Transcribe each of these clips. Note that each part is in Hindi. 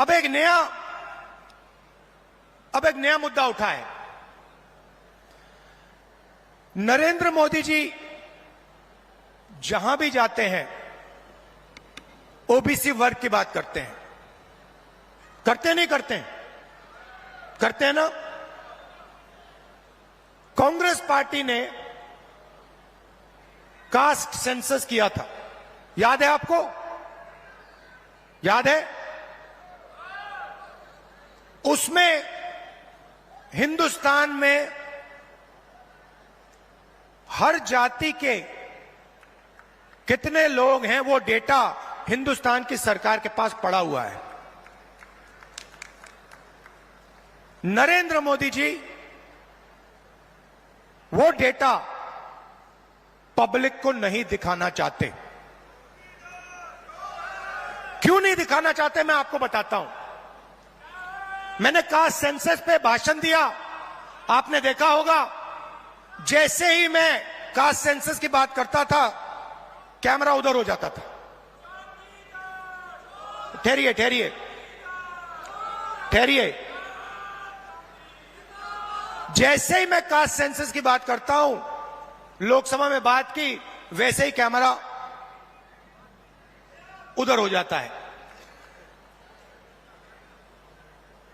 अब एक नया मुद्दा उठा है। नरेंद्र मोदी जी जहां भी जाते हैं ओबीसी वर्ग की बात करते हैं। करते नहीं करते हैं? करते हैं ना। कांग्रेस पार्टी ने कास्ट सेंसस किया था, याद है आपको? याद है? उसमें हिंदुस्तान में हर जाति के कितने लोग हैं वो डेटा हिंदुस्तान की सरकार के पास पड़ा हुआ है। नरेंद्र मोदी जी वो डेटा पब्लिक को नहीं दिखाना चाहते। क्यों नहीं दिखाना चाहते मैं आपको बताता हूं। मैंने कास्ट सेंसस पे भाषण दिया, आपने देखा होगा। जैसे ही मैं कास्ट सेंसस की बात करता था कैमरा उधर हो जाता था। ठहरिए ठहरिए ठहरिए। जैसे ही मैं कास्ट सेंसस की बात करता हूं, लोकसभा में बात की, वैसे ही कैमरा उधर हो जाता है।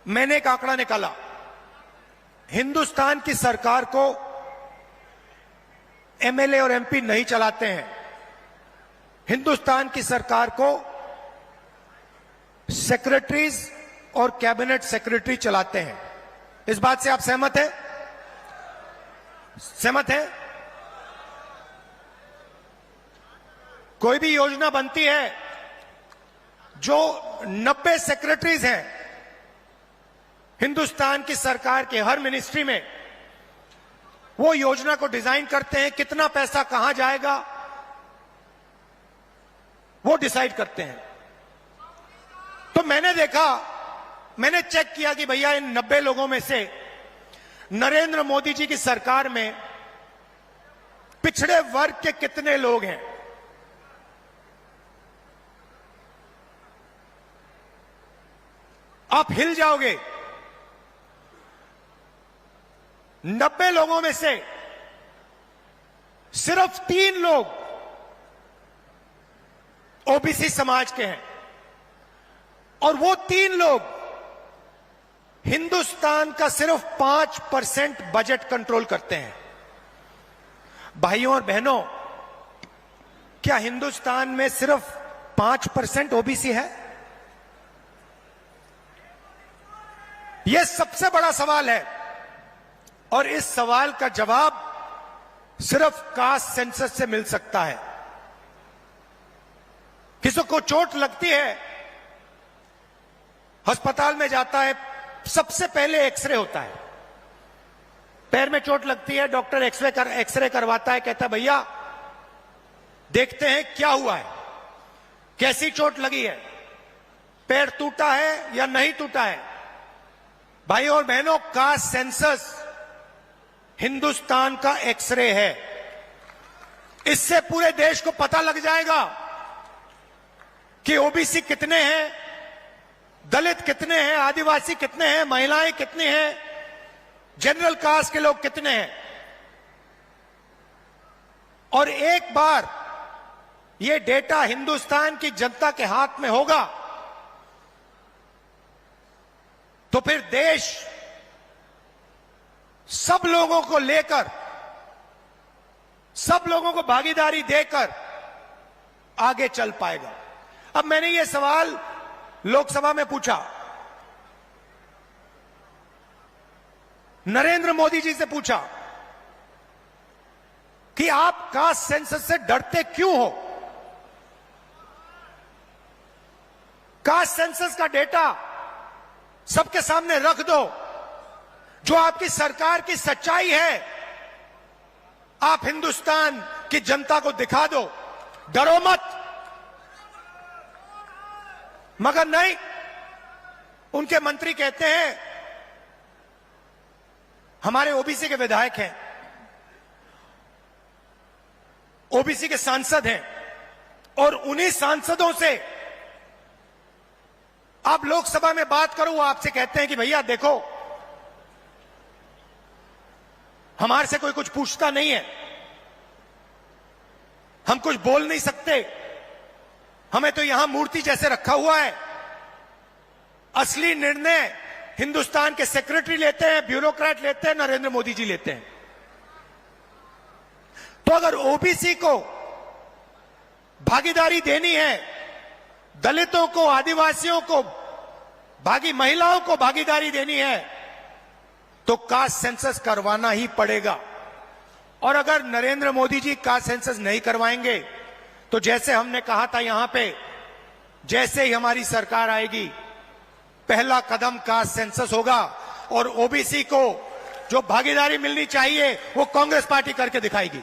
मैंने एक आंकड़ा निकाला। हिंदुस्तान की सरकार को एमएलए और एमपी नहीं चलाते हैं। हिंदुस्तान की सरकार को सेक्रेटरीज और कैबिनेट सेक्रेटरी चलाते हैं। इस बात से आप सहमत हैं? सहमत हैं? कोई भी योजना बनती है, जो 90 सेक्रेटरीज हैं हिंदुस्तान की सरकार के हर मिनिस्ट्री में, वो योजना को डिजाइन करते हैं। कितना पैसा कहां जाएगा वो डिसाइड करते हैं। तो मैंने देखा, मैंने चेक किया कि भैया इन 90 लोगों में से नरेंद्र मोदी जी की सरकार में पिछड़े वर्ग के कितने लोग हैं। आप हिल जाओगे। 90 लोगों में से सिर्फ 3 लोग ओबीसी समाज के हैं, और वो 3 लोग हिंदुस्तान का सिर्फ 5% बजट कंट्रोल करते हैं। भाइयों और बहनों, क्या हिंदुस्तान में सिर्फ 5% ओबीसी है? यह सबसे बड़ा सवाल है, और इस सवाल का जवाब सिर्फ कास्ट सेंसस से मिल सकता है। किसी को चोट लगती है, अस्पताल में जाता है, सबसे पहले एक्सरे होता है। पैर में चोट लगती है, डॉक्टर एक्सरे करवाता है, कहता है भैया देखते हैं क्या हुआ है, कैसी चोट लगी है, पैर टूटा है या नहीं टूटा है। भाइयों और बहनों, कास्ट सेंसस हिंदुस्तान का एक्सरे है। इससे पूरे देश को पता लग जाएगा कि ओबीसी कितने हैं, दलित कितने हैं, आदिवासी कितने हैं, महिलाएं कितनी हैं, जनरल कास्ट के लोग कितने हैं। और एक बार ये डेटा हिंदुस्तान की जनता के हाथ में होगा तो फिर देश सब लोगों को लेकर, सब लोगों को भागीदारी देकर आगे चल पाएगा। अब मैंने ये सवाल लोकसभा में पूछा, नरेंद्र मोदी जी से पूछा कि आप कास्ट सेंसस से डरते क्यों हो? कास्ट सेंसस का डेटा सबके सामने रख दो, जो आपकी सरकार की सच्चाई है, आप हिंदुस्तान की जनता को दिखा दो, डरो मत। मगर नहीं, उनके मंत्री कहते हैं हमारे ओबीसी के विधायक हैं, ओबीसी के सांसद हैं, और उन्हीं सांसदों से आप लोकसभा में बात करो, वो आपसे कहते हैं कि भैया देखो हमारे से कोई कुछ पूछता नहीं है, हम कुछ बोल नहीं सकते, हमें तो यहां मूर्ति जैसे रखा हुआ है। असली निर्णय हिंदुस्तान के सेक्रेटरी लेते हैं, ब्यूरोक्रेट लेते हैं, नरेंद्र मोदी जी लेते हैं। तो अगर ओबीसी को भागीदारी देनी है, दलितों को, आदिवासियों को, महिलाओं को भागीदारी देनी है, तो कास्ट सेंसस करवाना ही पड़ेगा। और अगर नरेंद्र मोदी जी कास्ट सेंसस नहीं करवाएंगे तो जैसे हमने कहा था यहां पे, जैसे ही हमारी सरकार आएगी पहला कदम कास्ट सेंसस होगा और ओबीसी को जो भागीदारी मिलनी चाहिए वो कांग्रेस पार्टी करके दिखाएगी।